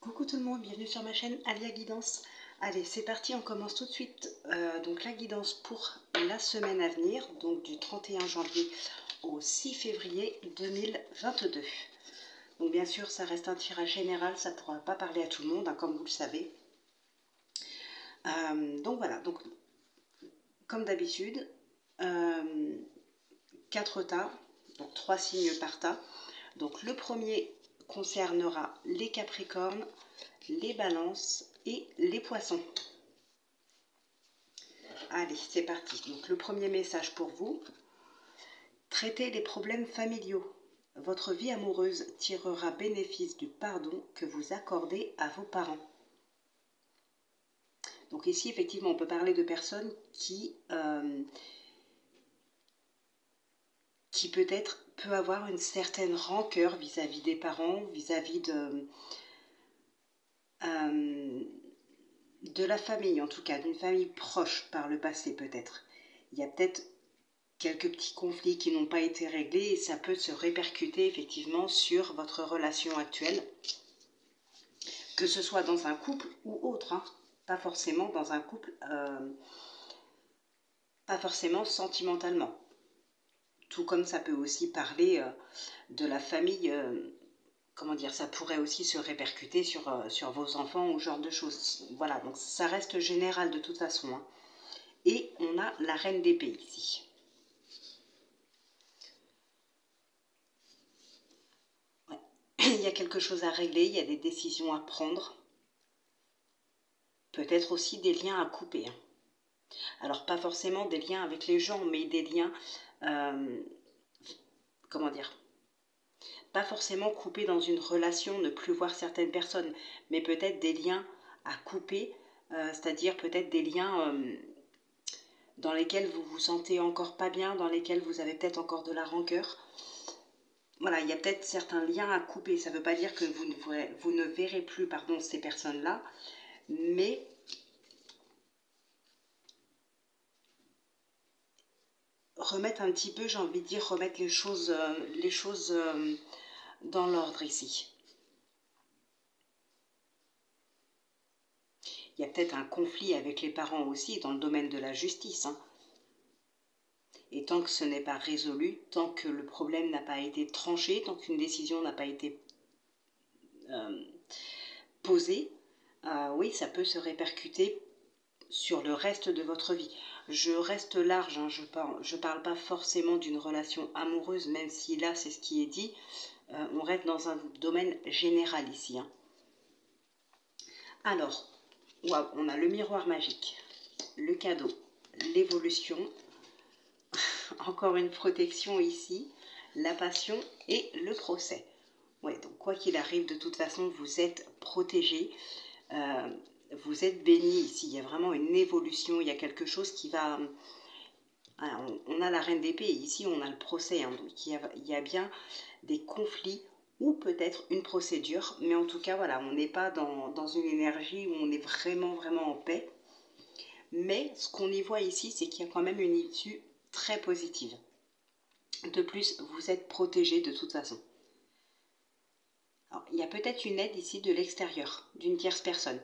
Coucou tout le monde, bienvenue sur ma chaîne Alia Guidance. Allez, c'est parti, on commence tout de suite. Donc la guidance pour la semaine à venir, donc du 31 janvier au 6 février 2022. Donc bien sûr, ça reste un tirage général, ça ne pourra pas parler à tout le monde, hein, comme vous le savez. Donc voilà, donc comme d'habitude, 4 tas, donc 3 signes par tas. Donc le premier concernera les Capricornes, les Balances et les Poissons. Allez, c'est parti. Donc le premier message pour vous. Traitez les problèmes familiaux. Votre vie amoureuse tirera bénéfice du pardon que vous accordez à vos parents. Donc ici, effectivement, on peut parler de personnes qui peut-être peut avoir une certaine rancœur vis-à-vis des parents, vis-à-vis de la famille, en tout cas, d'une famille proche par le passé peut-être. Il y a peut-être quelques petits conflits qui n'ont pas été réglés et ça peut se répercuter effectivement sur votre relation actuelle, que ce soit dans un couple ou autre, hein. Pas forcément dans un couple, pas forcément sentimentalement. Tout comme ça peut aussi parler de la famille, comment dire, ça pourrait aussi se répercuter sur vos enfants ou ce genre de choses. Voilà, donc ça reste général de toute façon, hein. Et on a la reine d'épée ici. Ouais. Il y a quelque chose à régler, il y a des décisions à prendre. Peut-être aussi des liens à couper, hein. Alors pas forcément des liens avec les gens, mais des liens, comment dire, pas forcément couper dans une relation, ne plus voir certaines personnes, mais peut-être des liens à couper, c'est-à-dire peut-être des liens dans lesquels vous vous sentez encore pas bien, dans lesquels vous avez peut-être encore de la rancœur. Voilà, il y a peut-être certains liens à couper. Ça ne veut pas dire que vous ne verrez plus ces personnes-là, mais remettre un petit peu, j'ai envie de dire, remettre les choses dans l'ordre ici. Il y a peut-être un conflit avec les parents aussi dans le domaine de la justice, hein. Et tant que ce n'est pas résolu, tant que le problème n'a pas été tranché, tant qu'une décision n'a pas été posée, oui, ça peut se répercuter sur le reste de votre vie. Je reste large, hein, je parle pas forcément d'une relation amoureuse, même si là c'est ce qui est dit. On reste dans un domaine général ici, hein. Alors, waouh, on a le miroir magique, le cadeau, l'évolution, encore une protection ici, la passion et le procès. Ouais, donc quoi qu'il arrive, de toute façon, vous êtes protégé, vous êtes béni ici. Il y a vraiment une évolution, il y a quelque chose qui va... On a la reine d'épée et ici on a le procès, hein, donc il y a bien des conflits ou peut-être une procédure, mais en tout cas voilà, on n'est pas dans une énergie où on est vraiment en paix. Mais ce qu'on y voit ici, c'est qu'il y a quand même une issue très positive. De plus, vous êtes protégé de toute façon. Alors, il y a peut-être une aide ici de l'extérieur, d'une tierce personne.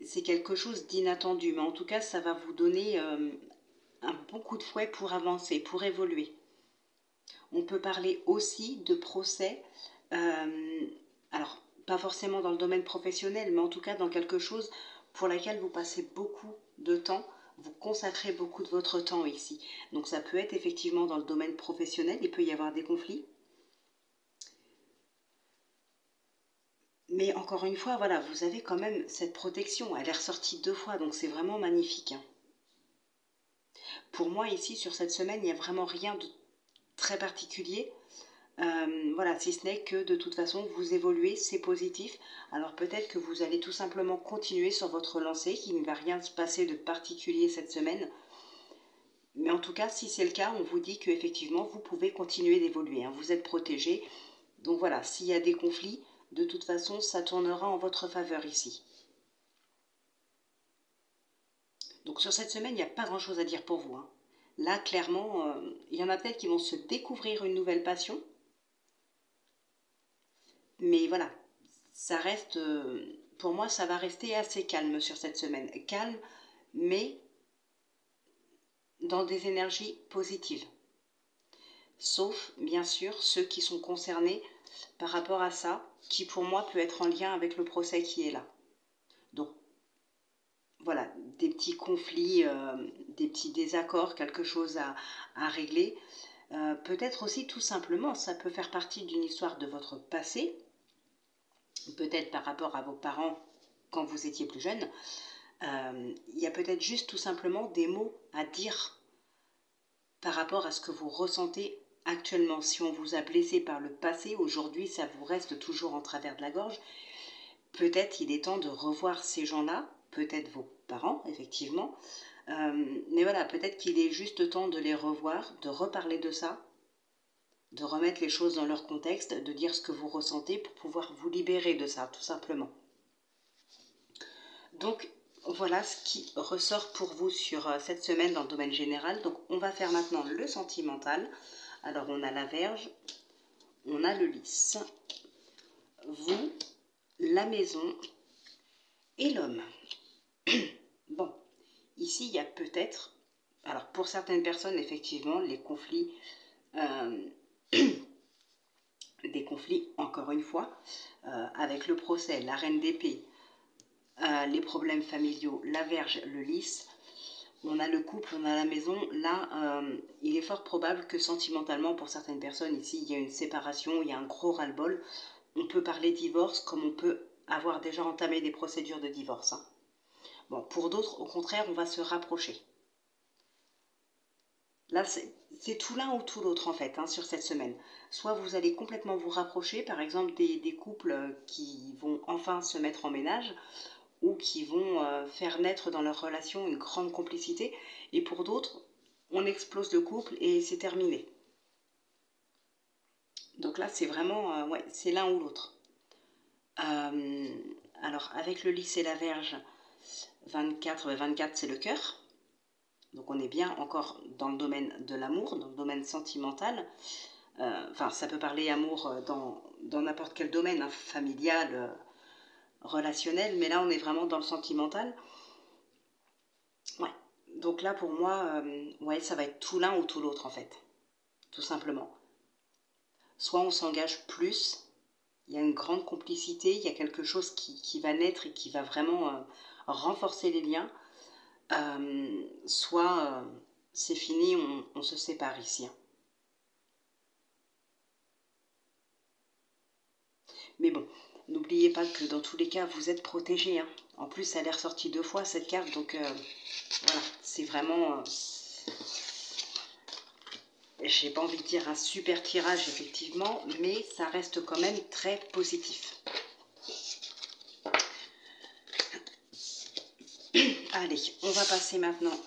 C'est quelque chose d'inattendu, mais en tout cas, ça va vous donner un bon coup de fouet pour avancer, pour évoluer. On peut parler aussi de procès, alors pas forcément dans le domaine professionnel, mais en tout cas dans quelque chose pour laquelle vous passez beaucoup de temps, vous consacrez beaucoup de votre temps ici. Donc ça peut être effectivement dans le domaine professionnel, il peut y avoir des conflits. Mais encore une fois, voilà, vous avez quand même cette protection, elle est ressortie 2 fois, donc c'est vraiment magnifique, hein. Pour moi ici, sur cette semaine, il n'y a vraiment rien de très particulier. Voilà, si ce n'est que de toute façon vous évoluez, c'est positif. Alors peut-être que vous allez tout simplement continuer sur votre lancée, qu'il ne va rien se passer de particulier cette semaine. Mais en tout cas, si c'est le cas, on vous dit qu'effectivement vous pouvez continuer d'évoluer, hein. Vous êtes protégé. Donc voilà, s'il y a des conflits, de toute façon ça tournera en votre faveur ici. Donc sur cette semaine, il n'y a pas grand chose à dire pour vous, hein. Là clairement, il y en a peut-être qui vont se découvrir une nouvelle passion. Mais voilà, ça reste, pour moi, ça va rester assez calme sur cette semaine. Calme, mais dans des énergies positives. Sauf, bien sûr, ceux qui sont concernés par rapport à ça, qui pour moi peut être en lien avec le procès qui est là. Donc, voilà, des petits conflits, des petits désaccords, quelque chose à régler. Peut-être aussi tout simplement, ça peut faire partie d'une histoire de votre passé, peut-être par rapport à vos parents quand vous étiez plus jeune. Il y a peut-être juste tout simplement des mots à dire par rapport à ce que vous ressentez actuellement. Si on vous a blessé par le passé, aujourd'hui ça vous reste toujours en travers de la gorge. Peut-être il est temps de revoir ces gens-là, peut-être vos parents, effectivement. Mais voilà, peut-être qu'il est juste temps de les revoir, de reparler de ça, de remettre les choses dans leur contexte, de dire ce que vous ressentez pour pouvoir vous libérer de ça, tout simplement. Donc, voilà ce qui ressort pour vous sur cette semaine dans le domaine général. Donc, on va faire maintenant le sentimental. Alors, on a la Vierge, on a le Lys, vous, la Maison et l'Homme. Bon, ici, il y a peut-être, alors pour certaines personnes, effectivement, les conflits, des conflits, encore une fois, avec le procès, la Reine d'épée, les problèmes familiaux, la Vierge, le Lys, on a le couple, on a la maison. Là, il est fort probable que sentimentalement, pour certaines personnes, ici, il y a une séparation, il y a un gros ras-le-bol. On peut parler divorce comme on peut avoir déjà entamé des procédures de divorce. Hein. Bon, pour d'autres, au contraire, on va se rapprocher. Là, c'est tout l'un ou tout l'autre, en fait, hein, sur cette semaine. Soit vous allez complètement vous rapprocher, par exemple, des couples qui vont enfin se mettre en ménage, ou qui vont faire naître dans leur relation une grande complicité. Et pour d'autres, on explose le couple et c'est terminé. Donc là, c'est vraiment, ouais, c'est l'un ou l'autre. Alors, avec le Lys et la Vierge, 24 c'est le cœur. Donc on est bien encore dans le domaine de l'amour, dans le domaine sentimental. Enfin, ça peut parler amour dans n'importe quel domaine, hein, familial, relationnel, mais là on est vraiment dans le sentimental. Ouais. Donc là pour moi, ouais, ça va être tout l'un ou tout l'autre en fait, tout simplement. Soit on s'engage plus, il y a une grande complicité, il y a quelque chose qui va naître et qui va vraiment renforcer les liens, soit c'est fini, on se sépare ici. Hein. Mais bon, n'oubliez pas que dans tous les cas, vous êtes protégés. Hein. En plus, elle est ressortie 2 fois cette carte, donc voilà, c'est vraiment... j'ai pas envie de dire un super tirage, effectivement, mais ça reste quand même très positif. Allez, on va passer maintenant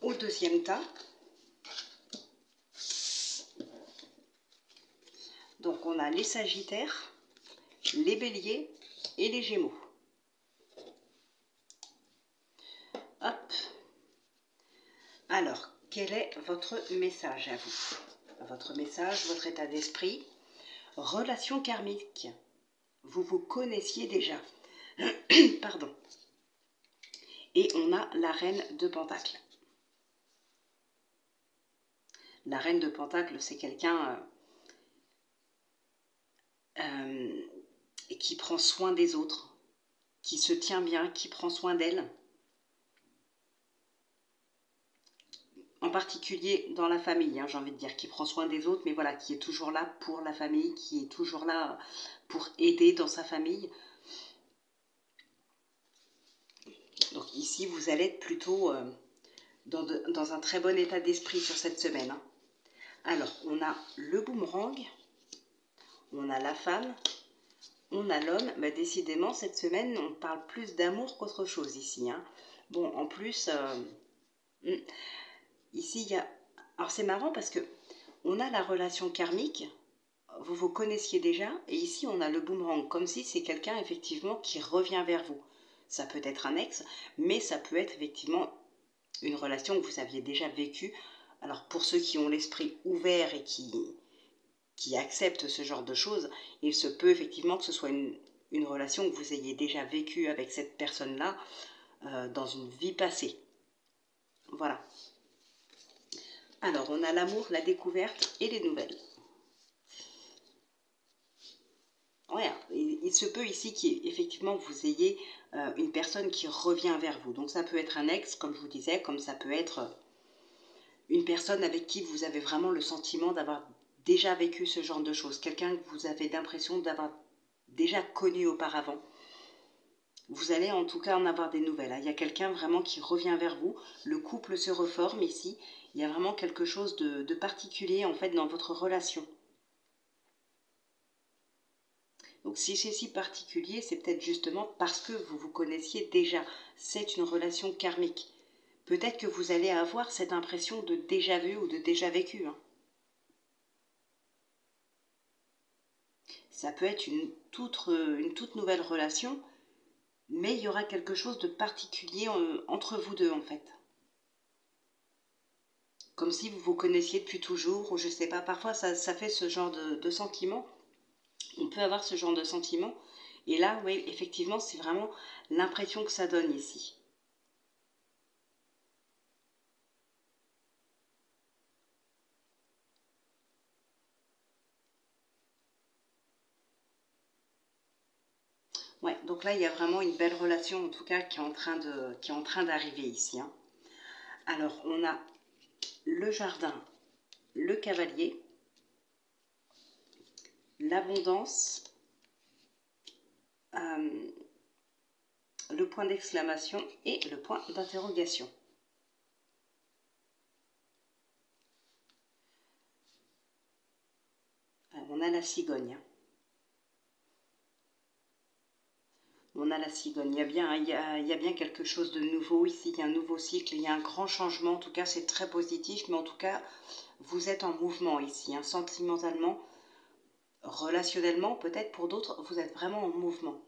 au deuxième tas. Donc, on a les Sagittaires, les Béliers et les Gémeaux. Hop. Alors, quel est votre message à vous? Votre message, votre état d'esprit. Relation karmique. Vous vous connaissiez déjà. Pardon. Et on a la Reine de Pentacles. La Reine de Pentacles, c'est quelqu'un qui prend soin des autres, qui se tient bien, qui prend soin d'elle. En particulier dans la famille, hein, j'ai envie de dire, qui prend soin des autres, mais voilà, qui est toujours là pour la famille, qui est toujours là pour aider dans sa famille. Donc ici, vous allez être plutôt dans un très bon état d'esprit sur cette semaine. Hein. Alors, on a le boomerang, on a la femme, on a l'homme. Bah, décidément, cette semaine, on parle plus d'amour qu'autre chose ici. Hein. Bon, en plus, ici, il y a... Alors, c'est marrant parce que on a la relation karmique, vous vous connaissiez déjà, et ici, on a le boomerang, comme si c'est quelqu'un, effectivement, qui revient vers vous. Ça peut être un ex, mais ça peut être, effectivement, une relation que vous aviez déjà vécue. Alors, pour ceux qui ont l'esprit ouvert et qui qui accepte ce genre de choses. Il se peut effectivement que ce soit une relation que vous ayez déjà vécue avec cette personne-là dans une vie passée. Voilà. Alors, on a l'amour, la découverte et les nouvelles. Ouais, il se peut ici qu'effectivement vous ayez une personne qui revient vers vous. Donc ça peut être un ex, comme je vous disais, comme ça peut être une personne avec qui vous avez vraiment le sentiment d'avoir déjà vécu ce genre de choses. Quelqu'un que vous avez l'impression d'avoir déjà connu auparavant. Vous allez en tout cas en avoir des nouvelles. Hein. Il y a quelqu'un vraiment qui revient vers vous. Le couple se reforme ici. Il y a vraiment quelque chose de particulier en fait dans votre relation. Donc si c'est si particulier, c'est peut-être justement parce que vous vous connaissiez déjà. C'est une relation karmique. Peut-être que vous allez avoir cette impression de déjà vu ou de déjà vécu. Hein. Ça peut être une toute nouvelle relation, mais il y aura quelque chose de particulier entre vous deux en fait. Comme si vous vous connaissiez depuis toujours, ou je sais pas, parfois ça fait ce genre de sentiment. On peut avoir ce genre de sentiment. Et là, oui, effectivement, c'est vraiment l'impression que ça donne ici. Ouais, donc là, il y a vraiment une belle relation, en tout cas, qui est en train d'arriver ici. Hein. Alors, on a le jardin, le cavalier, l'abondance, le point d'exclamation et le point d'interrogation. On a la cigogne. On a la cigogne. Il y a bien quelque chose de nouveau ici. Il y a un nouveau cycle. Il y a un grand changement. En tout cas, c'est très positif. Mais en tout cas, vous êtes en mouvement ici. Hein, sentimentalement, relationnellement, peut-être pour d'autres, vous êtes vraiment en mouvement.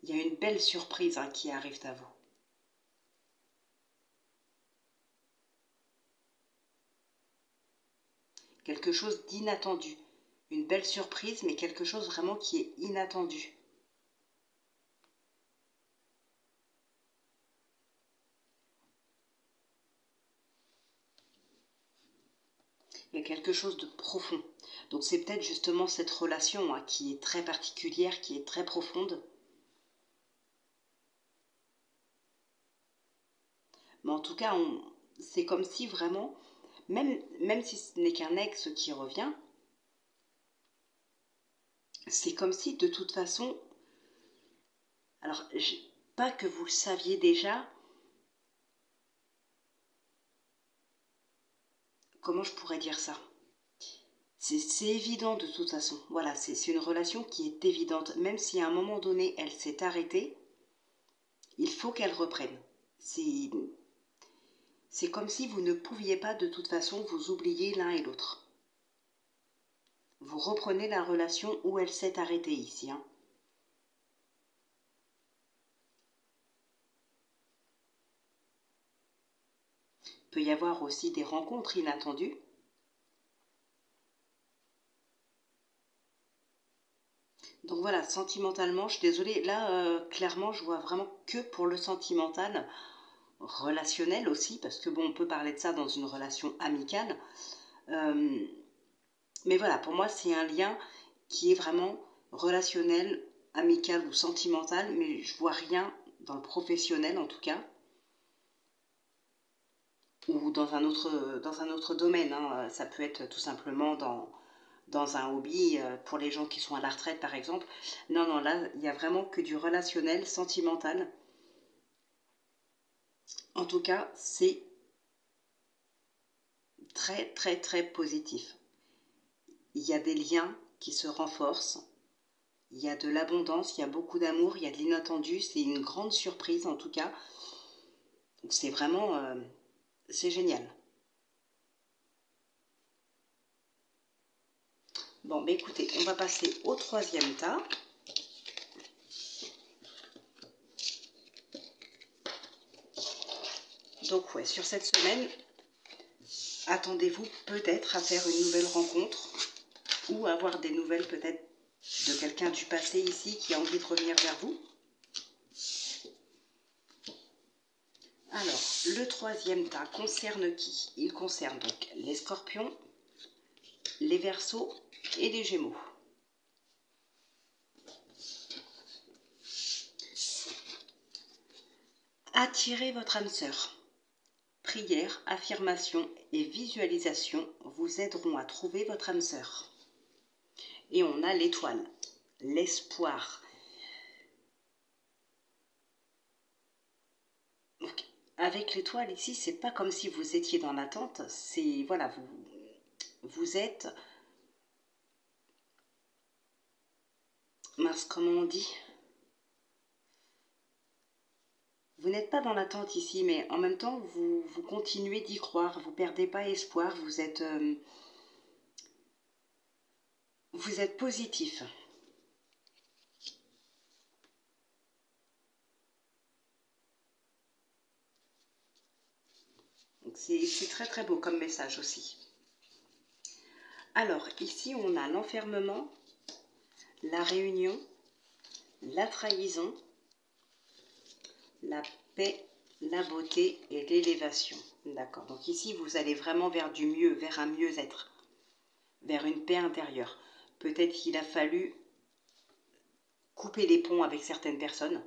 Il y a une belle surprise hein, qui arrive à vous. Quelque chose d'inattendu. Une belle surprise, mais quelque chose vraiment qui est inattendu. Il y a quelque chose de profond. Donc c'est peut-être justement cette relation hein, qui est très particulière, qui est très profonde. Mais en tout cas, c'est comme si vraiment, même si ce n'est qu'un ex qui revient, c'est comme si de toute façon, alors pas que vous le saviez déjà, comment je pourrais dire ça? C'est évident de toute façon. Voilà, c'est une relation qui est évidente. Même si à un moment donné, elle s'est arrêtée, il faut qu'elle reprenne. C'est comme si vous ne pouviez pas de toute façon vous oublier l'un et l'autre. Vous reprenez la relation où elle s'est arrêtée ici. Hein. Il peut y avoir aussi des rencontres inattendues. Donc voilà, sentimentalement, je suis désolée, là, clairement, je vois vraiment que pour le sentimental, relationnel aussi, parce que bon, on peut parler de ça dans une relation amicale. Mais voilà, pour moi, c'est un lien qui est vraiment relationnel, amical ou sentimental, mais je vois rien dans le professionnel en tout cas, ou dans un autre domaine. Hein. Ça peut être tout simplement dans un hobby, pour les gens qui sont à la retraite par exemple. Non, non, là, il n'y a vraiment que du relationnel, sentimental. En tout cas, c'est très, très, très positif. Il y a des liens qui se renforcent. Il y a de l'abondance, il y a beaucoup d'amour, il y a de l'inattendu. C'est une grande surprise en tout cas. C'est vraiment... c'est génial. Bon, bah écoutez, on va passer au troisième tas. Donc ouais, sur cette semaine, attendez-vous peut-être à faire une nouvelle rencontre. ou avoir des nouvelles peut-être de quelqu'un du passé ici qui a envie de revenir vers vous. Alors, le troisième tas concerne qui? Il concerne donc les scorpions, les verseaux et les gémeaux. Attirez votre âme sœur. Prière, affirmation et visualisation vous aideront à trouver votre âme sœur. Et on a l'étoile, l'espoir. Avec l'étoile ici, c'est pas comme si vous étiez dans l'attente, c'est voilà, vous êtes, mince, comment on dit? Vous n'êtes pas dans l'attente ici, mais en même temps, vous continuez d'y croire, vous perdez pas espoir, vous êtes positif. C'est très très beau comme message aussi. Alors, ici, on a l'enfermement, la réunion, la trahison, la paix, la beauté et l'élévation. D'accord. Donc ici, vous allez vraiment vers du mieux, vers un mieux-être, vers une paix intérieure. Peut-être qu'il a fallu couper les ponts avec certaines personnes.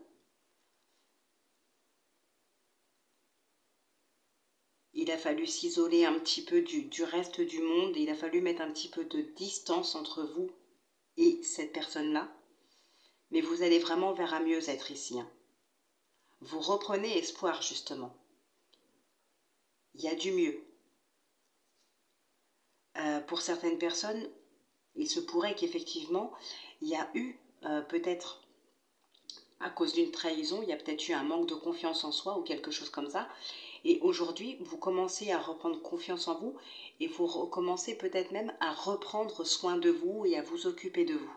Il a fallu s'isoler un petit peu du reste du monde. Il a fallu mettre un petit peu de distance entre vous et cette personne-là. Mais vous allez vraiment vers un mieux-être ici. Hein. Vous reprenez espoir, justement. Il y a du mieux. Pour certaines personnes, il se pourrait qu'effectivement, il y a eu peut-être, à cause d'une trahison, il y a peut-être eu un manque de confiance en soi ou quelque chose comme ça. Et aujourd'hui, vous commencez à reprendre confiance en vous et vous recommencez peut-être même à reprendre soin de vous et à vous occuper de vous.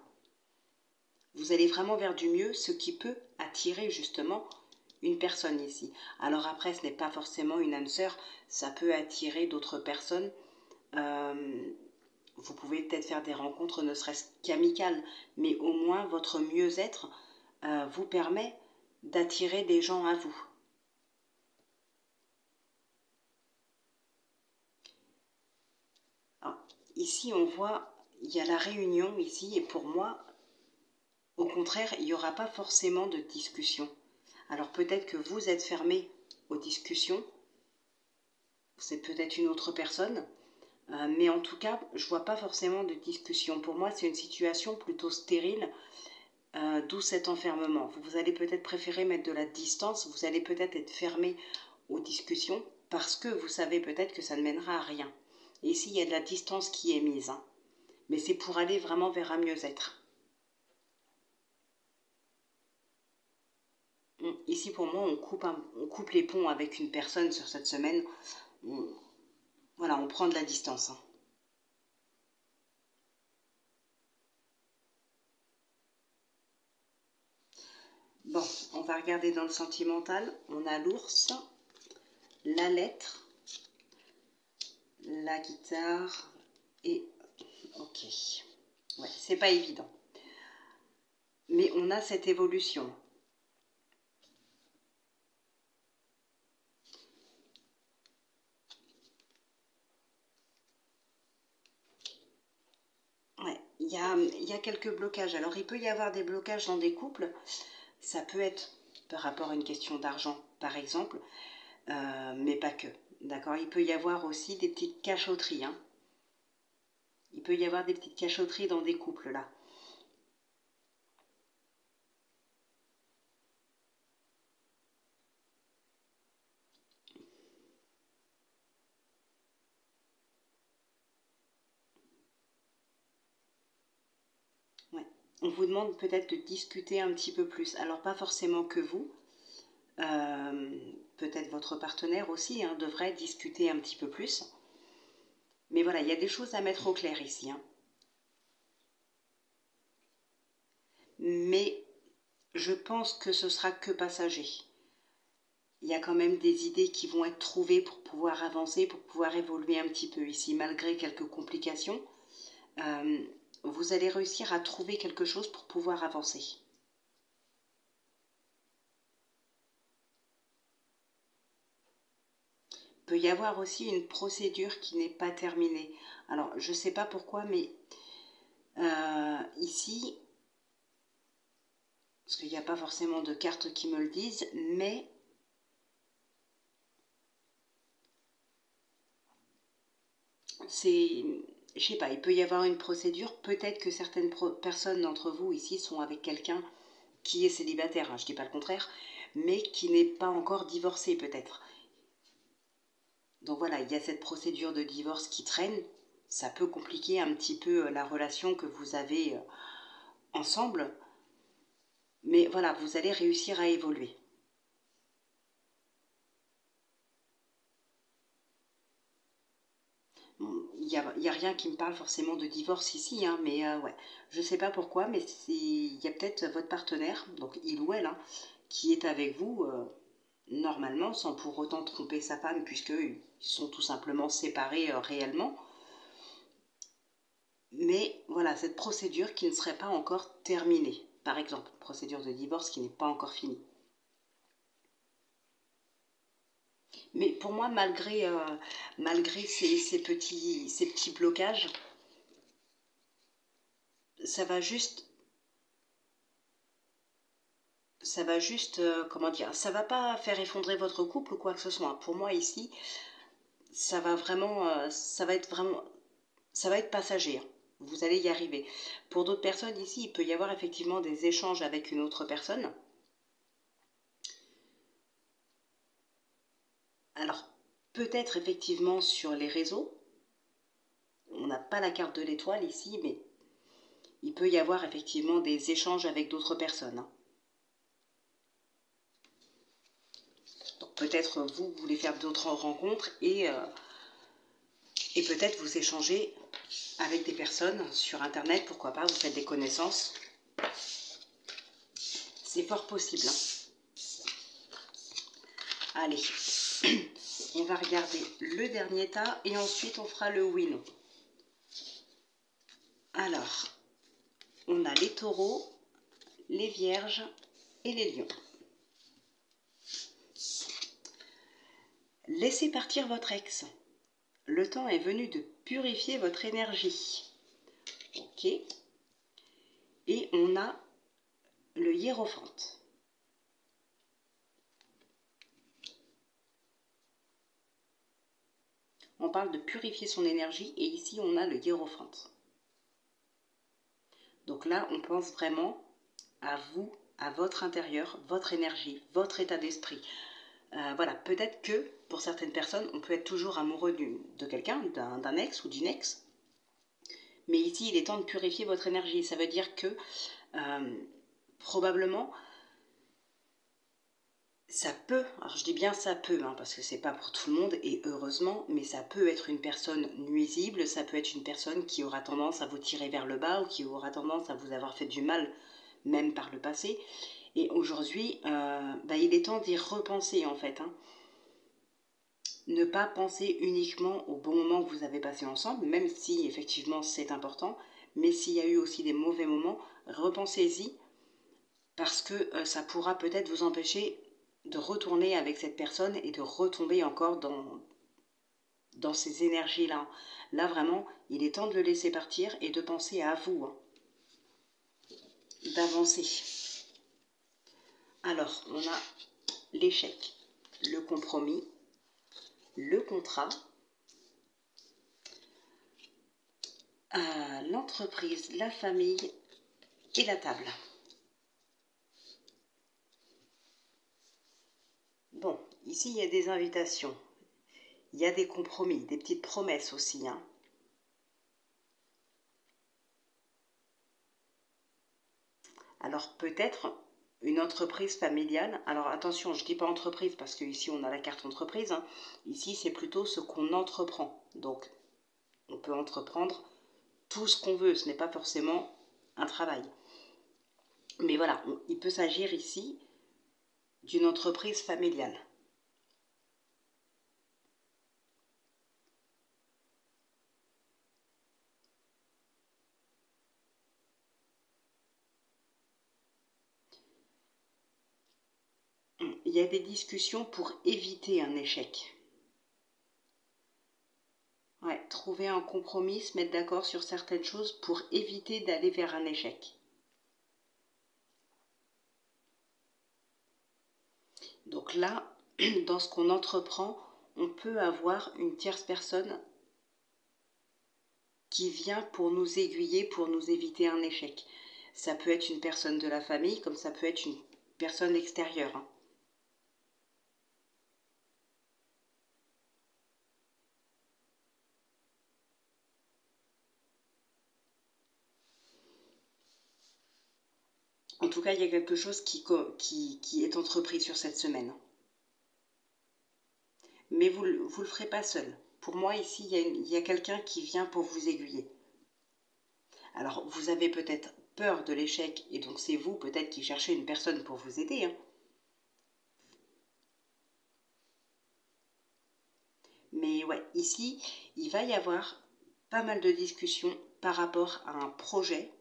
Vous allez vraiment vers du mieux, ce qui peut attirer justement une personne ici. Alors après, ce n'est pas forcément une âme sœur, ça peut attirer d'autres personnes. Vous pouvez peut-être faire des rencontres, ne serait-ce qu'amicales, mais au moins votre mieux-être vous permet d'attirer des gens à vous. Alors, ici, on voit, il y a la réunion ici, et pour moi, au contraire, il n'y aura pas forcément de discussion. Alors peut-être que vous êtes fermé aux discussions, c'est peut-être une autre personne, mais en tout cas, je ne vois pas forcément de discussion. Pour moi, c'est une situation plutôt stérile, d'où cet enfermement. Vous allez peut-être préférer mettre de la distance, vous allez peut-être être fermé aux discussions, parce que vous savez peut-être que ça ne mènera à rien. Et ici, il y a de la distance qui est mise, hein. Mais c'est pour aller vraiment vers un mieux-être. Ici, pour moi, on coupe les ponts avec une personne sur cette semaine. Voilà, on prend de la distance. Hein. Bon, on va regarder dans le sentimental. On a l'ours, la lettre, la guitare et... Ok. Ouais, c'est pas évident. Mais on a cette évolution. Ouais, il y a quelques blocages. Alors, il peut y avoir des blocages dans des couples. Ça peut être par rapport à une question d'argent, par exemple, mais pas que. D'accord. Il peut y avoir aussi des petites cachotteries. Hein. Il peut y avoir des petites cachotteries dans des couples, là. Ouais. On vous demande peut-être de discuter un petit peu plus. Alors, pas forcément que vous. Peut-être votre partenaire aussi hein, devrait discuter un petit peu plus. Mais voilà, il y a des choses à mettre au clair ici. Hein. Mais je pense que ce sera que passager. Il y a quand même des idées qui vont être trouvées pour pouvoir avancer, pour pouvoir évoluer un petit peu ici, malgré quelques complications. vous allez réussir à trouver quelque chose pour pouvoir avancer. Il peut y avoir aussi une procédure qui n'est pas terminée. Alors, je ne sais pas pourquoi, mais ici, parce qu'il n'y a pas forcément de cartes qui me le disent, mais c'est, je sais pas, il peut y avoir une procédure. Peut-être que certaines personnes d'entre vous ici sont avec quelqu'un qui est célibataire, hein, je ne dis pas le contraire, mais qui n'est pas encore divorcé peut-être. Donc voilà, il y a cette procédure de divorce qui traîne. Ça peut compliquer un petit peu la relation que vous avez ensemble. Mais voilà, vous allez réussir à évoluer. Il n'y a rien qui me parle forcément de divorce ici, hein, mais ouais, je ne sais pas pourquoi, mais il y a peut-être votre partenaire, donc il ou elle, hein, qui est avec vous normalement, sans pour autant tromper sa femme, puisqu'ils sont tout simplement séparés réellement. Mais voilà, cette procédure qui ne serait pas encore terminée. Par exemple, procédure de divorce qui n'est pas encore finie. Mais pour moi, malgré ces petits blocages, ça va juste, comment dire, ça va pas faire effondrer votre couple ou quoi que ce soit. Pour moi ici, ça va vraiment, ça va être passager, hein. Vous allez y arriver. Pour d'autres personnes ici, il peut y avoir effectivement des échanges avec une autre personne. Alors, peut-être effectivement sur les réseaux. On n'a pas la carte de l'étoile ici, mais il peut y avoir effectivement des échanges avec d'autres personnes, hein. Donc peut-être vous voulez faire d'autres rencontres et peut-être vous échanger avec des personnes sur Internet, pourquoi pas, vous faites des connaissances. C'est fort possible, hein. Allez, on va regarder le dernier tas et ensuite on fera le oui, non. Alors, on a les taureaux, les vierges et les lions. Laissez partir votre ex. Le temps est venu de purifier votre énergie. Ok. Et on a le hiérophante. On parle de purifier son énergie et ici on a le hiérophante. Donc là, on pense vraiment à vous, à votre intérieur, votre énergie, votre état d'esprit. Voilà, peut-être que pour certaines personnes, on peut être toujours amoureux de quelqu'un, d'un ex ou d'une ex. Mais ici, il est temps de purifier votre énergie. Ça veut dire que probablement, ça peut, alors je dis bien ça peut, hein, parce que c'est pas pour tout le monde, et heureusement, mais ça peut être une personne nuisible, ça peut être une personne qui aura tendance à vous tirer vers le bas ou qui aura tendance à vous avoir fait du mal, même par le passé. Et aujourd'hui, il est temps d'y repenser en fait, hein. Ne pas penser uniquement au bon moment que vous avez passé ensemble, même si effectivement c'est important, mais s'il y a eu aussi des mauvais moments, repensez-y, parce que ça pourra peut-être vous empêcher de retourner avec cette personne et de retomber encore dans ces énergies-là. Là, vraiment, il est temps de le laisser partir et de penser à vous, hein, d'avancer. Alors, on a l'échec, le compromis, le contrat, l'entreprise, la famille et la table. Bon, ici, il y a des invitations. Il y a des compromis, des petites promesses aussi, hein. Alors peut-être une entreprise familiale. Alors attention, je ne dis pas entreprise parce qu'ici on a la carte entreprise, hein. Ici c'est plutôt ce qu'on entreprend. Donc on peut entreprendre tout ce qu'on veut, ce n'est pas forcément un travail. Mais voilà, il peut s'agir ici d'une entreprise familiale. il y a des discussions pour éviter un échec. Ouais, trouver un compromis, se mettre d'accord sur certaines choses pour éviter d'aller vers un échec. Donc là, dans ce qu'on entreprend, on peut avoir une tierce personne qui vient pour nous aiguiller, pour nous éviter un échec. Ça peut être une personne de la famille, comme ça peut être une personne extérieure, hein. En tout cas, il y a quelque chose qui est entrepris sur cette semaine. Mais vous ne le ferez pas seul. Pour moi, ici, il y a quelqu'un qui vient pour vous aiguiller. Alors, vous avez peut-être peur de l'échec, et donc c'est vous peut-être qui cherchez une personne pour vous aider, hein. Mais ouais, ici, il va y avoir pas mal de discussions par rapport à un projet.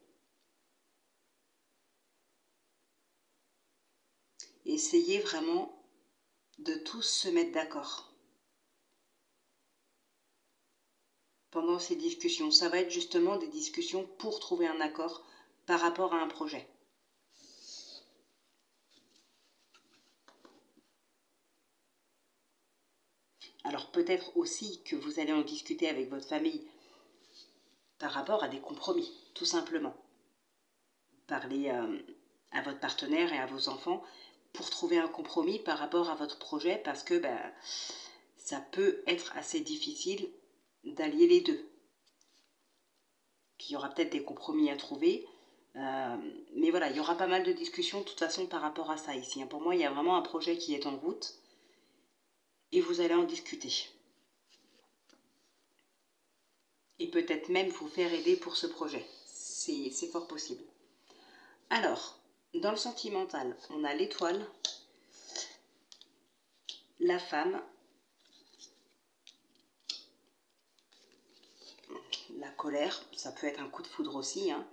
Essayez vraiment de tous se mettre d'accord pendant ces discussions. Ça va être justement des discussions pour trouver un accord par rapport à un projet. Alors peut-être aussi que vous allez en discuter avec votre famille par rapport à des compromis, tout simplement. Parler à votre partenaire et à vos enfants pour trouver un compromis par rapport à votre projet parce que ça peut être assez difficile d'allier les deux. Il y aura peut-être des compromis à trouver, mais voilà, il y aura pas mal de discussions de toute façon par rapport à ça ici, hein. Pour moi, il y a vraiment un projet qui est en route et vous allez en discuter. Et peut-être même vous faire aider pour ce projet. C'est fort possible. Alors, dans le sentimental, on a l'étoile, la femme, la colère, ça peut être un coup de foudre aussi, hein.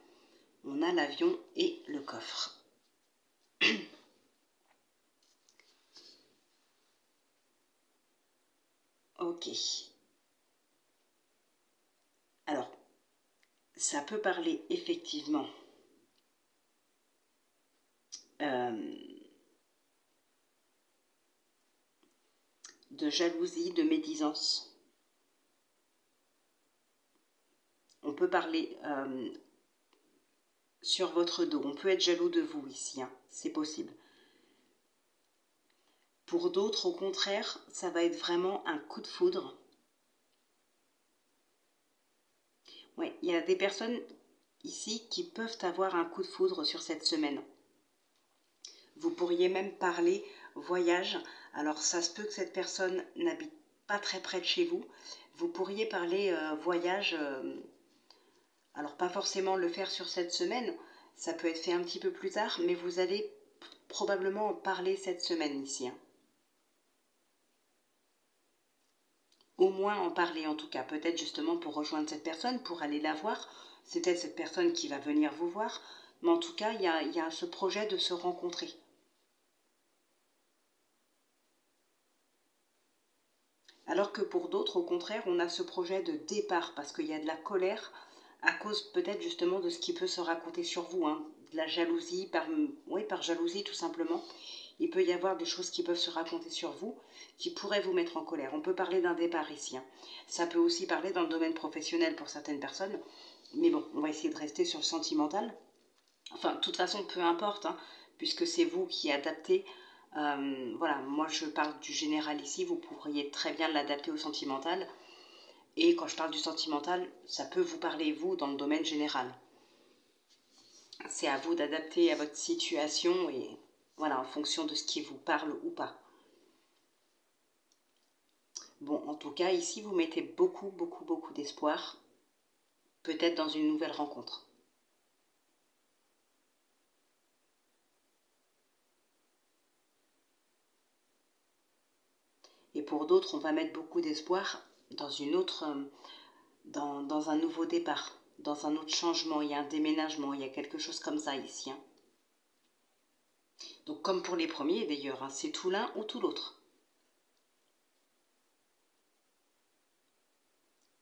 On a l'avion et le coffre. Ok. Alors, ça peut parler effectivement de jalousie, de médisance. On peut parler sur votre dos. On peut être jaloux de vous ici, hein. C'est possible. Pour d'autres, au contraire, ça va être vraiment un coup de foudre. Oui, il y a des personnes ici qui peuvent avoir un coup de foudre sur cette semaine. Vous pourriez même parler voyage. Alors ça se peut que cette personne n'habite pas très près de chez vous. Vous pourriez parler voyage. Alors pas forcément le faire sur cette semaine. Ça peut être fait un petit peu plus tard. Mais vous allez probablement en parler cette semaine ici, hein. Au moins en parler en tout cas. Peut-être justement pour rejoindre cette personne, pour aller la voir. C'est peut-être cette personne qui va venir vous voir. Mais en tout cas, il y a ce projet de se rencontrer. Alors que pour d'autres, au contraire, on a ce projet de départ parce qu'il y a de la colère à cause peut-être justement de ce qui peut se raconter sur vous, hein. De la jalousie, oui, par jalousie tout simplement. Il peut y avoir des choses qui peuvent se raconter sur vous qui pourraient vous mettre en colère. On peut parler d'un départ ici, hein. Ça peut aussi parler dans le domaine professionnel pour certaines personnes. Mais bon, on va essayer de rester sur le sentimental. Enfin, de toute façon, peu importe, hein, puisque c'est vous qui adaptez. Voilà, moi je parle du général ici, vous pourriez très bien l'adapter au sentimental. Et quand je parle du sentimental, ça peut vous parler, vous, dans le domaine général. C'est à vous d'adapter à votre situation et voilà, en fonction de ce qui vous parle ou pas. Bon, en tout cas, ici, vous mettez beaucoup, beaucoup, beaucoup d'espoir, peut-être dans une nouvelle rencontre. Et pour d'autres, on va mettre beaucoup d'espoir dans une autre, dans un nouveau départ, dans un autre changement. Il y a un déménagement, il y a quelque chose comme ça ici, hein. Donc comme pour les premiers d'ailleurs, hein, c'est tout l'un ou tout l'autre.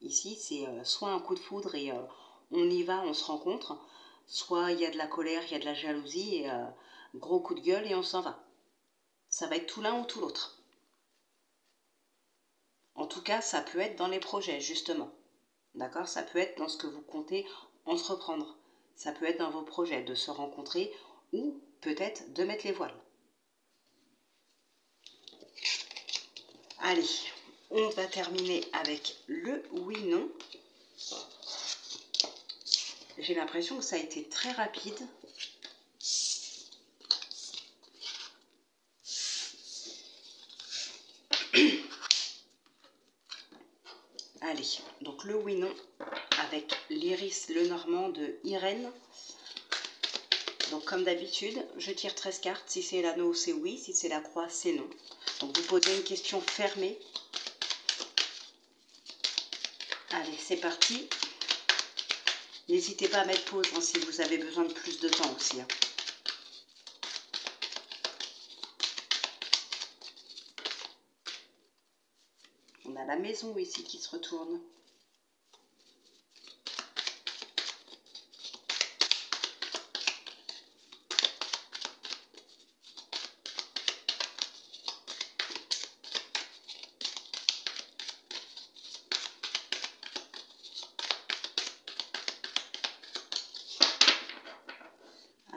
Ici, c'est soit un coup de foudre et on y va, on se rencontre, soit il y a de la colère, il y a de la jalousie et gros coup de gueule et on s'en va. Ça va être tout l'un ou tout l'autre. En tout cas, ça peut être dans les projets, justement. D'accord? Ça peut être dans ce que vous comptez entreprendre. Ça peut être dans vos projets de se rencontrer ou peut-être de mettre les voiles. Allez, on va terminer avec le oui-non. J'ai l'impression que ça a été très rapide. Allez, donc le oui-non avec l'iris Lenormand de Irène. Donc comme d'habitude, je tire 13 cartes. Si c'est l'anneau, c'est oui. Si c'est la croix, c'est non. Donc vous posez une question fermée. Allez, c'est parti. N'hésitez pas à mettre pause hein, si vous avez besoin de plus de temps aussi. Hein. On a la maison ici qui se retourne.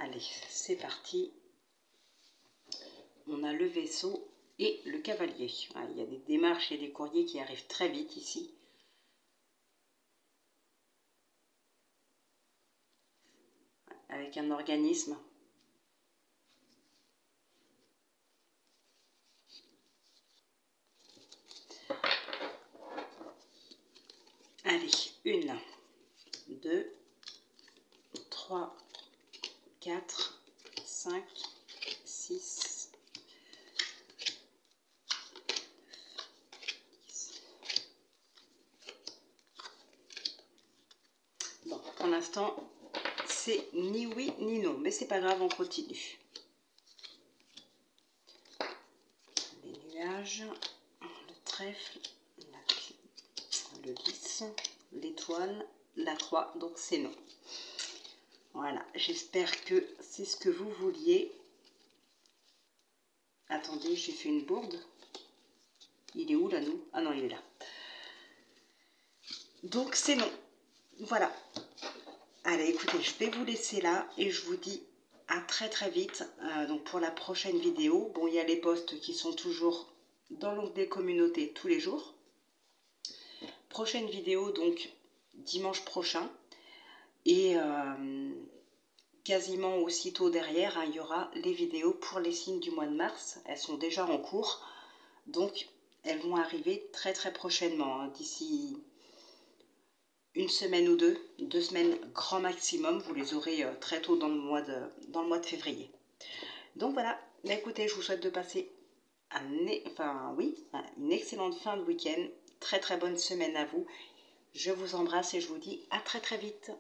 Allez, c'est parti. On a le vaisseau et le cavalier. Ah, il y a des démarches et des courriers qui arrivent très vite ici. Avec un organisme. Allez, 1, 2, 3, 4, 5, 6, 10. Bon, pour l'instant, c'est ni oui ni non, mais c'est pas grave, on continue. Les nuages, le trèfle, le lys, l'étoile, la croix, donc c'est non. Voilà, j'espère que c'est ce que vous vouliez. Attendez, j'ai fait une bourde. Il est où là, nous? Ah non, il est là. Donc c'est non. Voilà. Allez, écoutez, je vais vous laisser là et je vous dis à très très vite donc pour la prochaine vidéo. Bon, il y a les posts qui sont toujours dans l'onglet communauté tous les jours. Prochaine vidéo donc dimanche prochain et quasiment aussitôt derrière, hein, il y aura les vidéos pour les signes du mois de mars. Elles sont déjà en cours, donc elles vont arriver très très prochainement, hein, d'ici une semaine ou deux semaines grand maximum. Vous les aurez très tôt dans le mois de février. Donc voilà, mais écoutez, je vous souhaite de passer une excellente fin de week-end. Très très bonne semaine à vous. Je vous embrasse et je vous dis à très très vite.